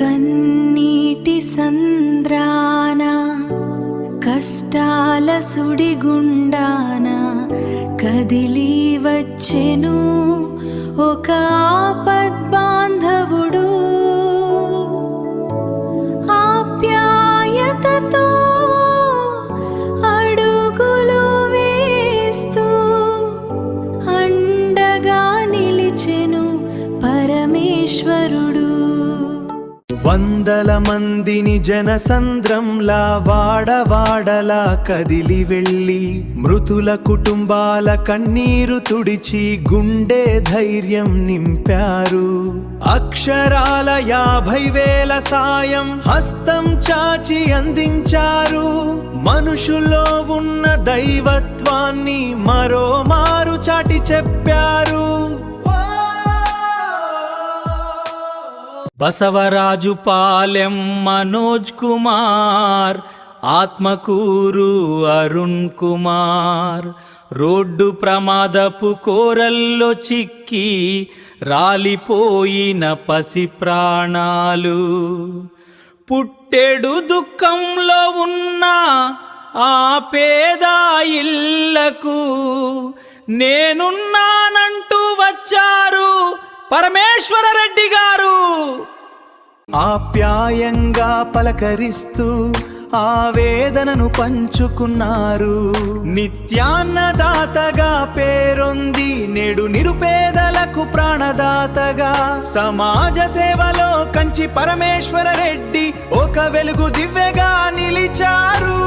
కన్నీటి సంద్రాన కష్టాల సుడిగుండాన కదిలి వచ్చెను ఒక ఆపద్బాంధవుడు. ఆప్యాయతతో అడుగులు వేస్తూ అండగా నిలిచెను పరమేశ్వరుడు. వందల మందిని జనసంద్రంలా వాడవాడలా కదిలి వెళ్ళి మృతుల కుటుంబాల కన్నీరు తుడిచి గుండె ధైర్యం నింపారు. అక్షరాల 50,000 సాయం హస్తం చాచి అందించారు. మనుషుల్లో ఉన్న దైవత్వాన్ని మరోమారు చాటి చెప్పారు. బసవరాజు పాలెం మనోజ్ కుమార్, ఆత్మకూరు అరుణ్ కుమార్ రోడ్డు ప్రమాదపు కోరల్లో చిక్కి రాలిపోయిన పసి ప్రాణాలు. పుట్టెడు దుఃఖంలో ఉన్న ఆ పేద ఇళ్లకు నేనున్నానంటూ వచ్చారు పరమేశ్వర రెడ్డి గారు. ఆప్యాయంగా పలకరిస్తూ ఆవేదనను పంచుకున్నారు. నిత్యాన్నదాతగా పేరొంది నేడు నిరుపేదలకు ప్రాణదాతగా సమాజ సేవలో కంచి పరమేశ్వర రెడ్డి ఒక వెలుగు దివ్యగా నిలిచారు.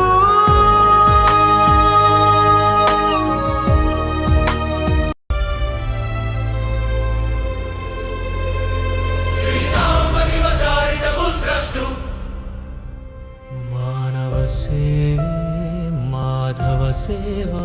మాధవ సేవా